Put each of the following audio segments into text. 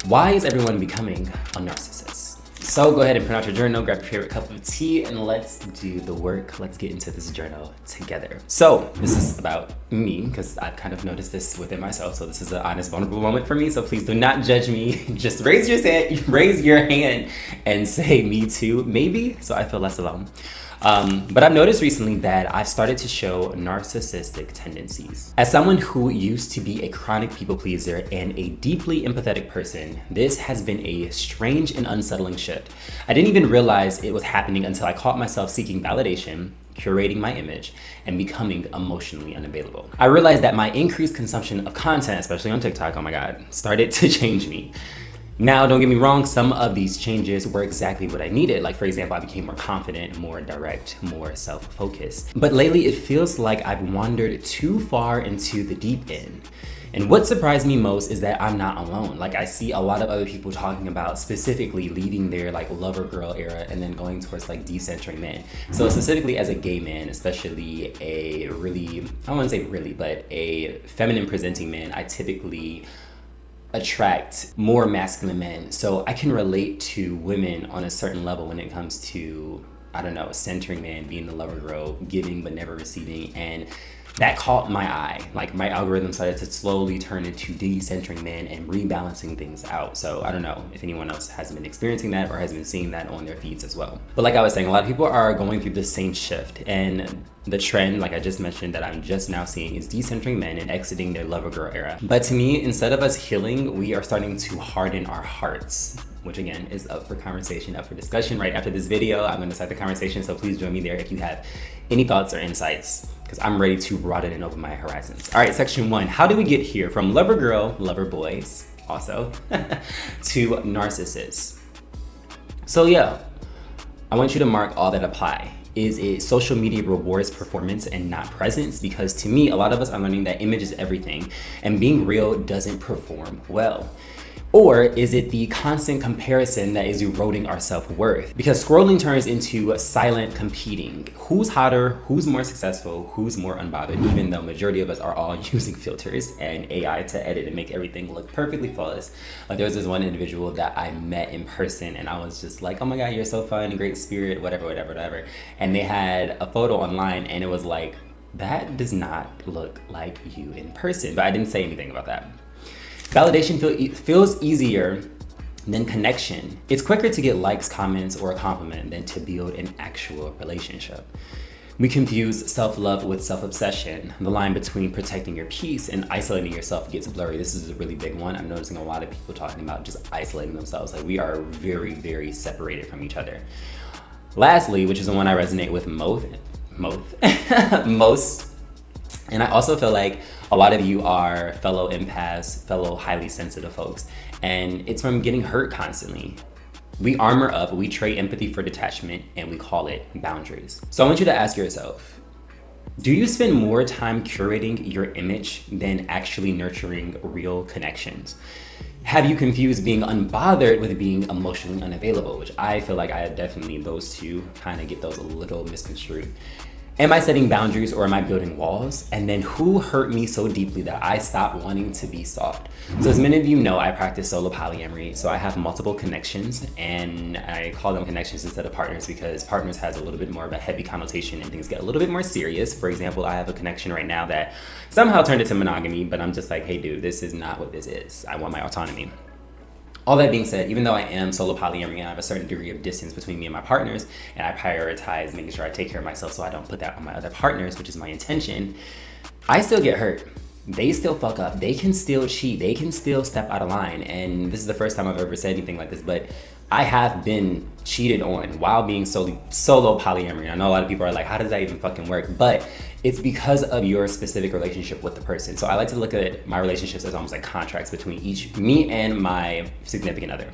Why is everyone becoming a narcissist? So go ahead and print out your journal, grab your favorite cup of tea, and let's do the work. Let's get into this journal together. So this is about me, because I've kind of noticed this within myself. So this is an honest, vulnerable moment for me. So please do not judge me. Just raise your hand and say me too, maybe, so I feel less alone. But I've noticed recently that I've started to show narcissistic tendencies. As someone who used to be a chronic people pleaser and a deeply empathetic person, this has been a strange and unsettling shift. I didn't even realize it was happening until I caught myself seeking validation, curating my image, and becoming emotionally unavailable. I realized that my increased consumption of content, especially on TikTok, oh my God, started to change me. Now, don't get me wrong, some of these changes were exactly what I needed. Like, for example, I became more confident, more direct, more self-focused. But lately, it feels like I've wandered too far into the deep end. And what surprised me most is that I'm not alone. Like, I see a lot of other people talking about specifically leaving their like lover girl era and then going towards like decentering men. So specifically as a gay man, especially a really, I don't want to say really, but a feminine presenting man, I typically attract more masculine men. So I can relate to women on a certain level when it comes to, I don't know, centering man, being the lover girl, giving but never receiving. And that caught my eye. Like, my algorithm started to slowly turn into decentering men and rebalancing things out. So I don't know if anyone else has been experiencing that or has been seeing that on their feeds as well. But like I was saying, a lot of people are going through the same shift, and the trend, like I just mentioned, that I'm just now seeing is decentering men and exiting their lover girl era. But to me, instead of us healing, we are starting to harden our hearts, which again is up for conversation, up for discussion. Right after this video, I'm gonna start the conversation, so please join me there if you have any thoughts or insights, because I'm ready to broaden and open my horizons. All right, section 1, how do we get here from lover girl, lover boys also, to narcissists? So yeah, I want you to mark all that apply. Is it social media rewards performance and not presence? Because to me, a lot of us are learning that image is everything and being real doesn't perform well. Or is it the constant comparison that is eroding our self-worth? Because scrolling turns into silent competing. Who's hotter, who's more successful, who's more unbothered, even though majority of us are all using filters and AI to edit and make everything look perfectly flawless. Like, there was this one individual that I met in person and I was just like, oh my God, you're so fun, great spirit, whatever. And they had a photo online and it was like, that does not look like you in person. But I didn't say anything about that. Validation feels easier than connection. It's quicker to get likes, comments, or a compliment than to build an actual relationship. We confuse self-love with self-obsession. The line between protecting your peace and isolating yourself gets blurry. This is a really big one. I'm noticing a lot of people talking about just isolating themselves. Like, we are very, very separated from each other. Lastly, which is the one I resonate with most, and I also feel like a lot of you are fellow empaths, fellow highly sensitive folks, and it's from getting hurt constantly. We armor up, we trade empathy for detachment, and we call it boundaries. So I want you to ask yourself, do you spend more time curating your image than actually nurturing real connections? Have you confused being unbothered with being emotionally unavailable? Which I feel like I definitely, those two kind of get those a little misconstrued. Am I setting boundaries or am I building walls? And then who hurt me so deeply that I stopped wanting to be soft? So as many of you know, I practice solo polyamory. So I have multiple connections, and I call them connections instead of partners because partners has a little bit more of a heavy connotation and things get a little bit more serious. For example, I have a connection right now that somehow turned into monogamy, but I'm just like, hey dude, this is not what this is. I want my autonomy. All that being said, even though I am solo polyamory and I have a certain degree of distance between me and my partners, and I prioritize making sure I take care of myself so I don't put that on my other partners, which is my intention, I still get hurt. They still fuck up. They can still cheat. They can still step out of line. And this is the first time I've ever said anything like this, but I have been cheated on while being solo polyamory. I know a lot of people are like, how does that even fucking work? But it's because of your specific relationship with the person. So I like to look at my relationships as almost like contracts between me and my significant other.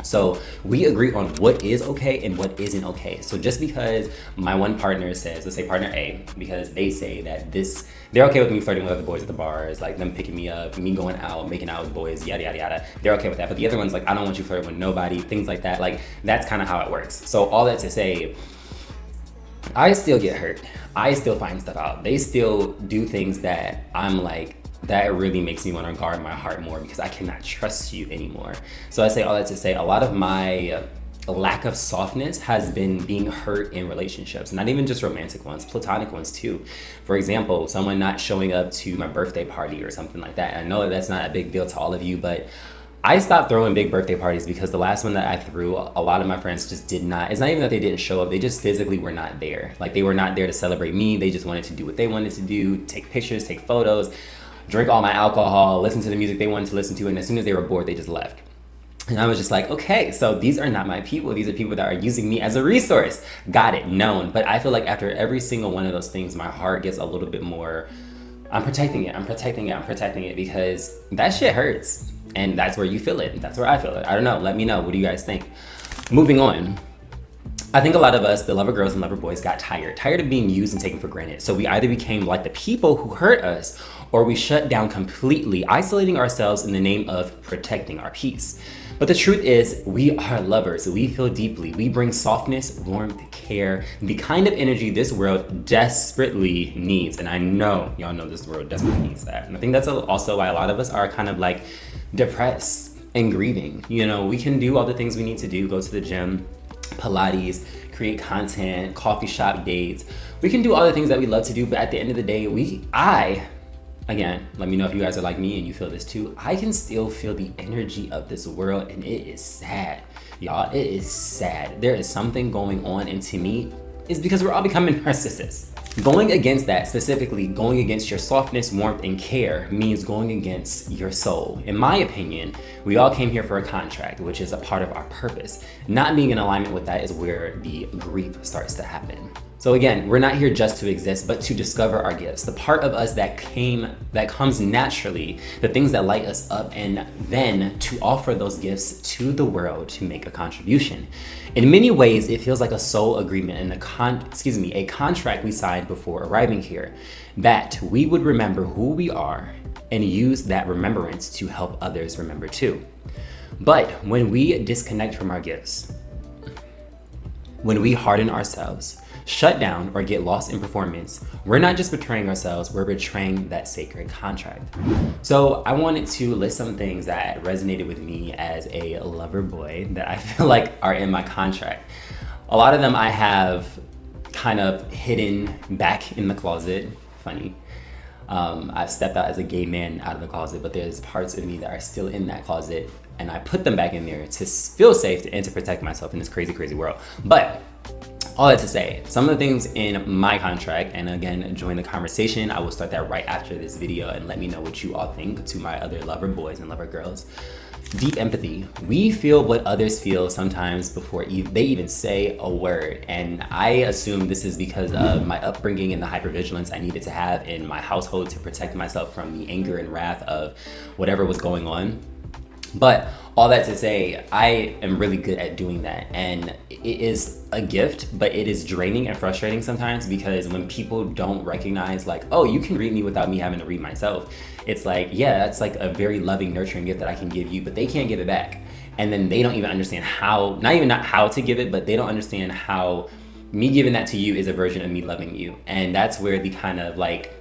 So we agree on what is okay and what isn't okay. So just because my one partner says, let's say partner A, because they say that they're okay with me flirting with other boys at the bars, like them picking me up, me going out, making out with boys, yada, yada, yada. They're okay with that. But the other one's like, I don't want you flirting with nobody, things like that. Like, that's kind of how it works. So all that to say, I still get hurt. I still find stuff out. They still do things that I'm like, that really makes me want to guard my heart more because I cannot trust you anymore. So I say all that to say a lot of my lack of softness has been being hurt in relationships, not even just romantic ones, platonic ones too. For example, someone not showing up to my birthday party or something like that. And I know that that's not a big deal to all of you, but I stopped throwing big birthday parties because the last one that I threw, a lot of my friends just did not, it's not even that they didn't show up, they just physically were not there. Like they were not there to celebrate me, they just wanted to do what they wanted to do, take pictures, take photos, drink all my alcohol, listen to the music they wanted to listen to, and as soon as they were bored, they just left. And I was just like, okay, so these are not my people. These are people that are using me as a resource. Got it, known. But I feel like after every single one of those things, my heart gets a little bit more, I'm protecting it because that shit hurts. And that's where you feel it. That's where I feel it. I don't know. Let me know. What do you guys think? Moving on. I think a lot of us, the lover girls and lover boys, got tired of being used and taken for granted. So we either became like the people who hurt us, or we shut down completely, isolating ourselves in the name of protecting our peace. But the truth is, we are lovers. We feel deeply. We bring softness, warmth, care, the kind of energy this world desperately needs. And I know, y'all know this world desperately needs that. And I think that's also why a lot of us are kind of like depressed and grieving. You know, we can do all the things we need to do, go to the gym, Pilates, create content, coffee shop dates. We can do all the things that we love to do, but at the end of the day, again, let me know if you guys are like me and you feel this too. I can still feel the energy of this world, and it is sad. Y'all, it is sad. There is something going on, and to me, it's because we're all becoming narcissists. Going against that, specifically going against your softness, warmth, and care, means going against your soul. In my opinion, we all came here for a contract, which is a part of our purpose. Not being in alignment with that is where the grief starts to happen. So again, we're not here just to exist, but to discover our gifts, the part of us that comes naturally, the things that light us up, and then to offer those gifts to the world to make a contribution. In many ways, it feels like a soul agreement and a contract we signed before arriving here, that we would remember who we are and use that remembrance to help others remember too. But when we disconnect from our gifts, when we harden ourselves, shut down, or get lost in performance, we're not just betraying ourselves, we're betraying that sacred contract. So I wanted to list some things that resonated with me as a lover boy that I feel like are in my contract. A lot of them I have kind of hidden back in the closet. Funny. I've stepped out as a gay man out of the closet, but there's parts of me that are still in that closet, and I put them back in there to feel safe and to protect myself in this crazy, crazy world. But all that to say, some of the things in my contract, and again, join the conversation. I will start that right after this video, and let me know what you all think to my other lover boys and lover girls. Deep empathy. We feel what others feel sometimes before they even say a word. And I assume this is because of my upbringing and the hypervigilance I needed to have in my household to protect myself from the anger and wrath of whatever was going on. But all that to say, I am really good at doing that, and it is a gift, but it is draining and frustrating sometimes, because when people don't recognize like, oh, you can read me without me having to read myself, it's like, yeah, that's like a very loving, nurturing gift that I can give you, but they can't give it back. And then they don't even understand how, not how to give it, but they don't understand how me giving that to you is a version of me loving you. And that's where the kind of like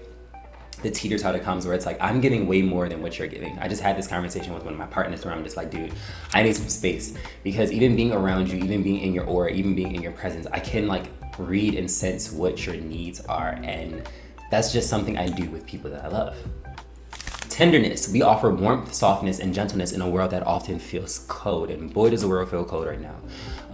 the teeter-totter comes, where it's like, I'm giving way more than what you're giving. I just had this conversation with one of my partners where I'm just like, dude, I need some space, because even being around you, even being in your aura, even being in your presence, I can like read and sense what your needs are. And that's just something I do with people that I love. Tenderness. We offer warmth, softness, and gentleness in a world that often feels cold, and boy does the world feel cold right now.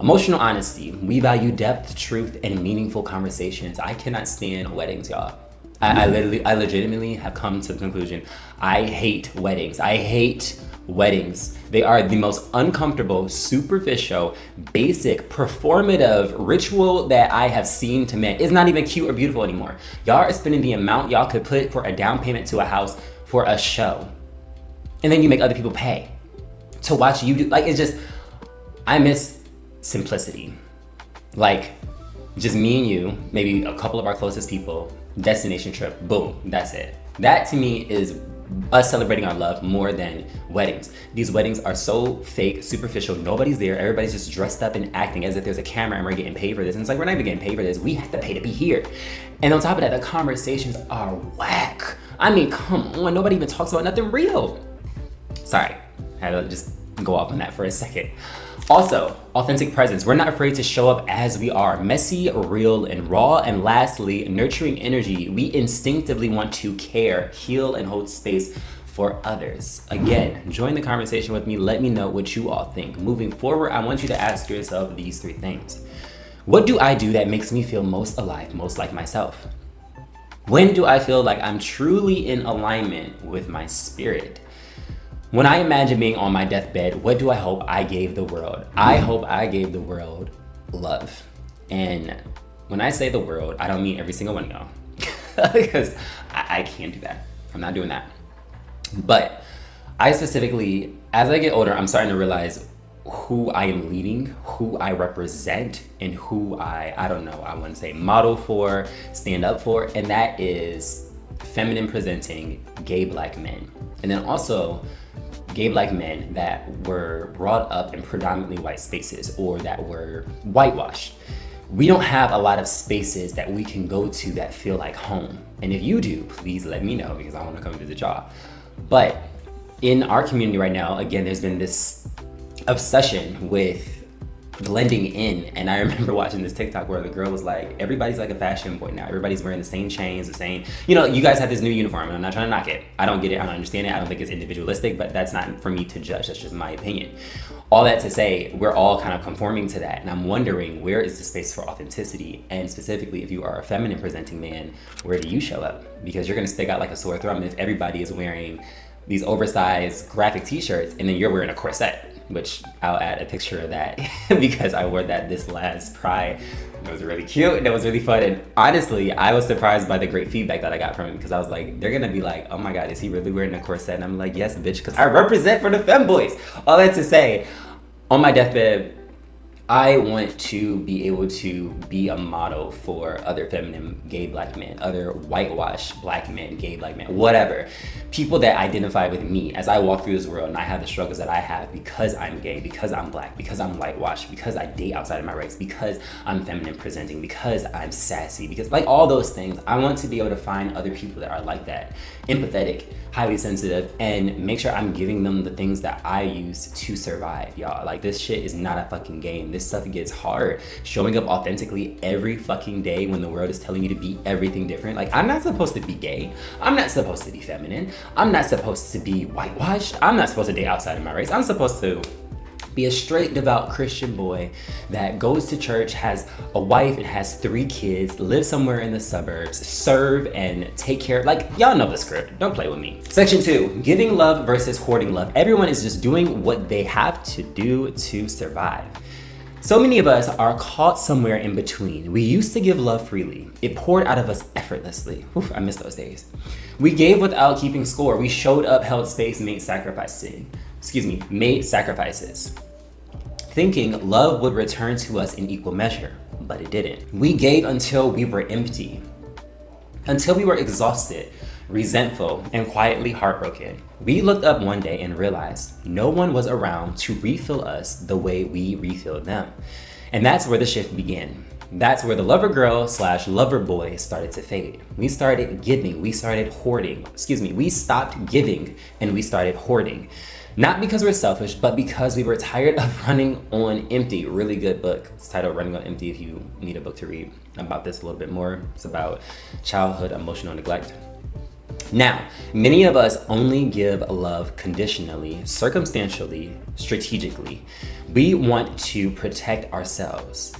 Emotional honesty. We value depth, truth, and meaningful conversations. I cannot stand weddings, y'all. I legitimately have come to the conclusion, I hate weddings. I hate weddings. They are the most uncomfortable, superficial, basic, performative ritual that I have seen to men. It's not even cute or beautiful anymore. Y'all are spending the amount y'all could put for a down payment to a house for a show. And then you make other people pay to watch you do, like, it's just, I miss simplicity. Like, just me and you, maybe a couple of our closest people, destination trip, boom, that's it. That to me is us celebrating our love more than weddings. These weddings are so fake, superficial, nobody's there, everybody's just dressed up and acting as if there's a camera and we're getting paid for this. And it's like, we're not even getting paid for this, we have to pay to be here. And on top of that, the conversations are whack. I mean, come on, nobody even talks about nothing real. Sorry, had to just go off on that for a second. Also, authentic presence. We're not afraid to show up as we are, messy, real, and raw. And lastly, nurturing energy. We instinctively want to care, heal, and hold space for others. Again, join the conversation with me. Let me know what you all think. Moving forward, I want you to ask yourself these 3 things. What do I do that makes me feel most alive, most like myself? When do I feel like I'm truly in alignment with my spirit? When I imagine being on my deathbed, what do I hope I gave the world? I hope I gave the world love. And when I say the world, I don't mean every single one of y'all. Because I can't do that. I'm not doing that. But I specifically, as I get older, I'm starting to realize who I am leading, who I represent, and who I want to say model for, stand up for. And that is feminine presenting gay Black men. And then also gay Black men that were brought up in predominantly white spaces or that were whitewashed. We don't have a lot of spaces that we can go to that feel like home. And if you do, please let me know because I want to come visit y'all. But in our community right now, again, there's been this obsession with blending in. And I remember watching this TikTok where the girl was like, everybody's like a fashion boy now. Everybody's wearing the same chains, the same, you guys have this new uniform and I'm not trying to knock it. I don't get it. I don't understand it. I don't think it's individualistic, but that's not for me to judge. That's just my opinion. All that to say, we're all kind of conforming to that. And I'm wondering, where is the space for authenticity? And specifically, if you are a feminine presenting man, where do you show up? Because you're going to stick out like a sore thumb if everybody is wearing these oversized graphic t-shirts and then you're wearing a corset, which I'll add a picture of that because I wore that this last Pride. It was really cute and it was really fun. And honestly, I was surprised by the great feedback that I got from it because I was like, they're gonna be like, oh my God, is he really wearing a corset? And I'm like, yes, bitch, because I represent for the femboys. All that to say, on my deathbed, I want to be able to be a model for other feminine gay Black men, other whitewashed Black men, gay Black men, whatever. People that identify with me as I walk through this world and I have the struggles that I have because I'm gay, because I'm Black, because I'm whitewashed, because I date outside of my race, because I'm feminine presenting, because I'm sassy, because like all those things. I want to be able to find other people that are like that, empathetic, highly sensitive, and make sure I'm giving them the things that I use to survive, y'all. Like this shit is not a fucking game. This stuff gets hard. Showing up authentically every fucking day when the world is telling you to be everything different. Like I'm not supposed to be gay. I'm not supposed to be feminine. I'm not supposed to be whitewashed. I'm not supposed to date outside of my race. I'm supposed to be a straight, devout Christian boy that goes to church, has a wife and has 3 kids, lives somewhere in the suburbs, serve and take care. Like, y'all know the script. Don't play with me. Section 2, giving love versus hoarding love. Everyone is just doing what they have to do to survive. So many of us are caught somewhere in between. We used to give love freely. It poured out of us effortlessly. Oof, I miss those days. We gave without keeping score. We showed up, held space, made sacrifices, thinking love would return to us in equal measure, but it didn't. We gave until we were empty, until we were exhausted, resentful, and quietly heartbroken. We looked up one day and realized no one was around to refill us the way we refilled them. And that's where the shift began. That's where the lover girl / lover boy started to fade. We started giving, we started hoarding. We stopped giving and we started hoarding. Not because we're selfish, but because we were tired of running on empty. Really good book. It's titled Running on Empty if you need a book to read about this a little bit more. It's about childhood emotional neglect. Now, many of us only give love conditionally, circumstantially, strategically. We want to protect ourselves.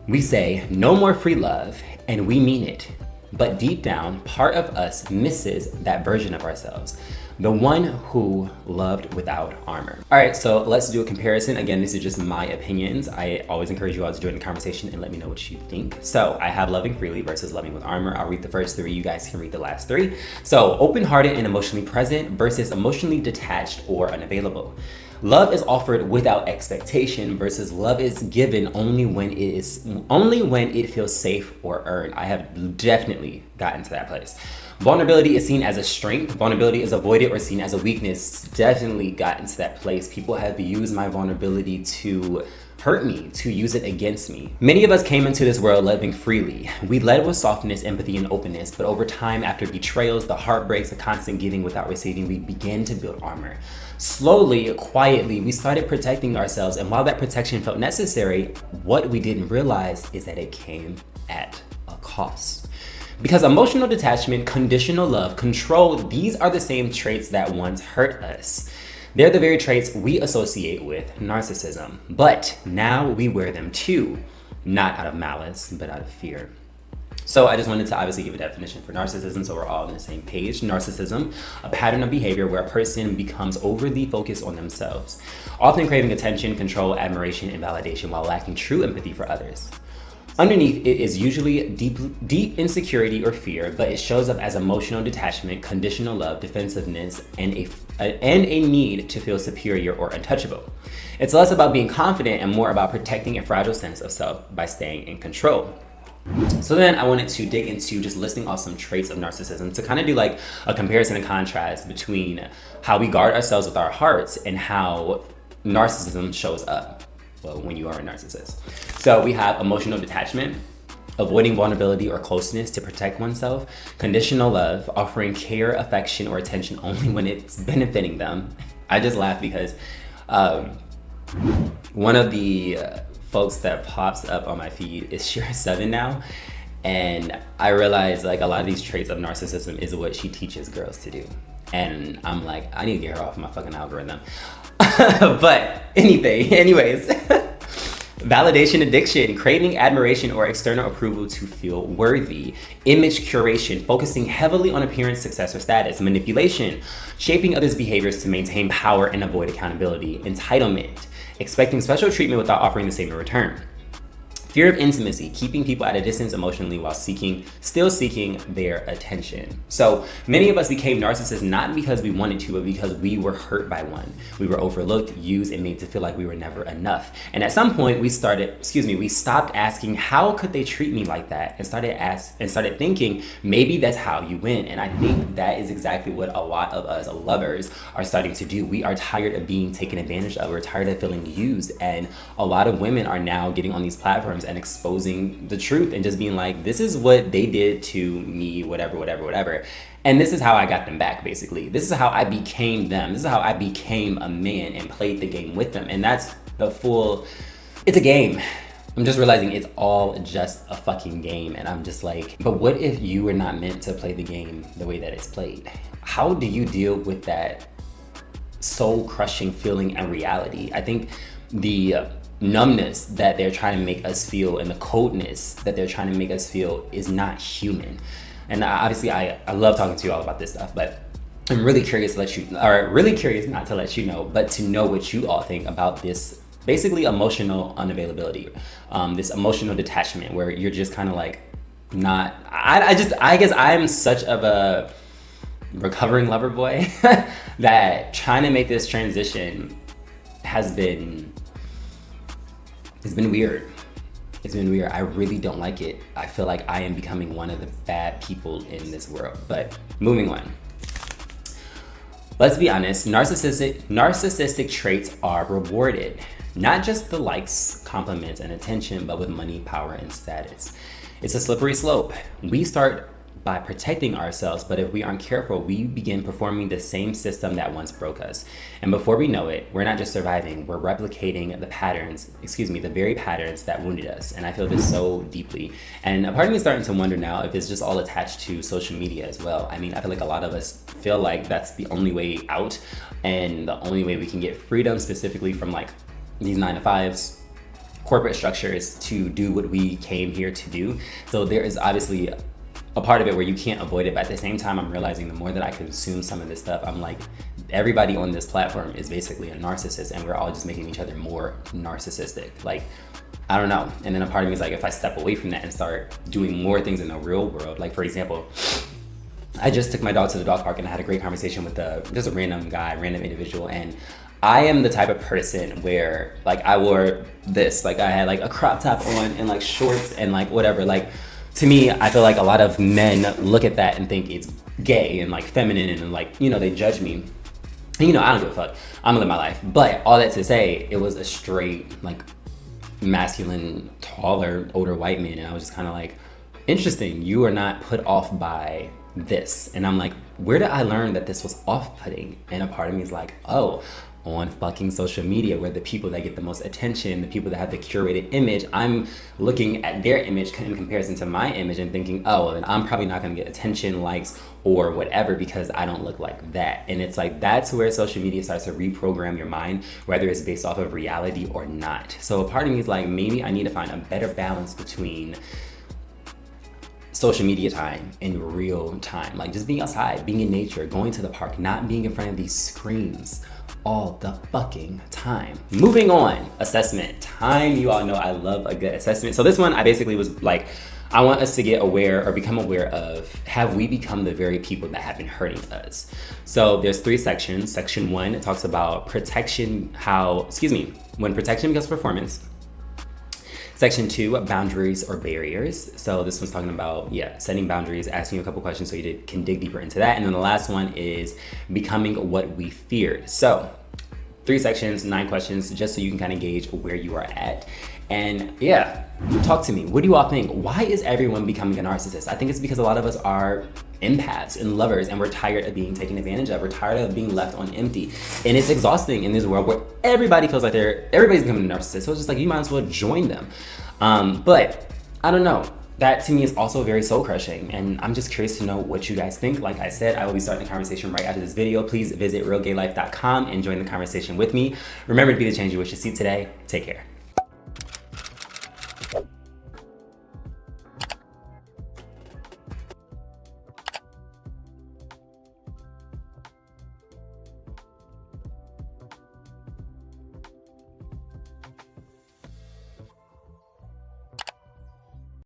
We say, no more free love, and we mean it. But deep down, part of us misses that version of ourselves. The one who loved without armor. All right, so let's do a comparison. Again, this is just my opinions. I always encourage you all to join the conversation and let me know what you think. So I have loving freely versus loving with armor. I'll read the first 3, you guys can read the last 3. So open-hearted and emotionally present versus emotionally detached or unavailable. Love is offered without expectation versus love is given only when it feels safe or earned. I have definitely gotten to that place. Vulnerability is seen as a strength. Vulnerability is avoided or seen as a weakness. Definitely gotten to that place. People have used my vulnerability to hurt me, to use it against me. Many of us came into this world living freely. We led with softness, empathy, and openness, but over time, after betrayals, the heartbreaks, the constant giving without receiving, we began to build armor. Slowly, quietly, we started protecting ourselves, and while that protection felt necessary, what we didn't realize is that it came at a cost. Because emotional detachment, conditional love, control, these are the same traits that once hurt us. They're the very traits we associate with narcissism, but now we wear them too, not out of malice, but out of fear. So I just wanted to obviously give a definition for narcissism so we're all on the same page. Narcissism, a pattern of behavior where a person becomes overly focused on themselves, often craving attention, control, admiration, and validation while lacking true empathy for others. Underneath it is usually deep insecurity or fear, but it shows up as emotional detachment, conditional love, defensiveness, and a need to feel superior or untouchable. It's less about being confident and more about protecting a fragile sense of self by staying in control. So then I wanted to dig into just listing off some traits of narcissism to kind of do like a comparison and contrast between how we guard ourselves with our hearts and how narcissism shows up. Well, when you are a narcissist. So we have emotional detachment, avoiding vulnerability or closeness to protect oneself, conditional love, offering care, affection, or attention only when it's benefiting them. I just laugh because one of the folks that pops up on my feed is Shira 7 now, and I realize like a lot of these traits of narcissism is what she teaches girls to do. And I'm like, I need to get her off my fucking algorithm. But anyways, validation addiction, craving admiration or external approval to feel worthy, image curation, focusing heavily on appearance, success, or status, manipulation, shaping others' behaviors to maintain power and avoid accountability, entitlement, expecting special treatment without offering the same in return. Fear of intimacy, keeping people at a distance emotionally while still seeking their attention. So many of us became narcissists not because we wanted to, but because we were hurt by one. We were overlooked, used, and made to feel like we were never enough. And at some point we stopped asking, how could they treat me like that? And started thinking, maybe that's how you win. And I think that is exactly what a lot of us lovers are starting to do. We are tired of being taken advantage of. We're tired of feeling used. And a lot of women are now getting on these platforms and exposing the truth and just being like, this is what they did to me, whatever. And this is how I got them back, basically. This is how I became them. This is how I became a man and played the game with them. And that's it's a game. I'm just realizing it's all just a fucking game. And I'm just like, but what if you were not meant to play the game the way that it's played? How do you deal with that soul crushing feeling and reality? I think the numbness that they're trying to make us feel and the coldness that they're trying to make us feel is not human. And obviously I love talking to you all about this stuff, but I'm really curious not to let you know, but to know what you all think about this basically emotional unavailability, this emotional detachment where you're just kind of like not, I guess I'm such of a recovering lover boy that trying to make this transition has been, it's been weird. It's been weird. I really don't like it. I feel like I am becoming one of the bad people in this world. But moving on. Let's be honest, narcissistic traits are rewarded. Not just the likes, compliments, and attention, but with money, power, and status. It's a slippery slope. We start by protecting ourselves, but if we aren't careful, we begin performing the same system that once broke us. And before we know it, we're not just surviving, we're replicating the very patterns that wounded us. And I feel this so deeply. And a part of me is starting to wonder now if it's just all attached to social media as well. I mean, I feel like a lot of us feel like that's the only way out and the only way we can get freedom specifically from like these 9-to-5s, corporate structures to do what we came here to do. So there is obviously a part of it where you can't avoid it, but at the same time, I'm realizing the more that I consume some of this stuff, I'm like, everybody on this platform is basically a narcissist and we're all just making each other more narcissistic. Like, I don't know. And then a part of me is like, if I step away from that and start doing more things in the real world, like for example, I just took my dog to the dog park and I had a great conversation with just a random individual. And I am the type of person where like I wore this, like I had like a crop top on and like shorts and like whatever, like to me, I feel like a lot of men look at that and think it's gay and like feminine and like, you know, they judge me. And, you know, I don't give a fuck. I'm gonna live my life. But all that to say, it was a straight like masculine, taller, older white men. And I was just kind of like, interesting, you are not put off by this. And I'm like, where did I learn that this was off-putting? And a part of me is like, oh, on fucking social media, where the people that get the most attention, the people that have the curated image, I'm looking at their image in comparison to my image and thinking, oh, well, then I'm probably not gonna get attention, likes, or whatever because I don't look like that. And it's like, that's where social media starts to reprogram your mind, whether it's based off of reality or not. So a part of me is like, maybe I need to find a better balance between social media time and real time, like just being outside, being in nature, going to the park, not being in front of these screens all the fucking time. Moving on, assessment time. You all know I love a good assessment. So this one, I basically was like, I want us to get aware or become aware of, have we become the very people that have been hurting us? So there's 3 sections. Section 1, it talks about protection, when protection becomes performance. Section 2, boundaries or barriers. So this one's talking about, setting boundaries, asking you a couple questions so you can dig deeper into that. And then the last one is becoming what we feared. So 3 sections, 9 questions, just so you can kind of gauge where you are at. And talk to me. What do you all think? Why is everyone becoming a narcissist? I think it's because a lot of us are empaths and lovers, and we're tired of being taken advantage of. We're tired of being left on empty. And it's exhausting in this world where everybody feels like everybody's becoming a narcissist. So it's just like, you might as well join them. But I don't know. That to me is also very soul crushing, and I'm just curious to know what you guys think. Like I said, I will be starting the conversation right after this video. Please visit realgaylife.com and join the conversation with me. Remember to be the change you wish to see today. Take care.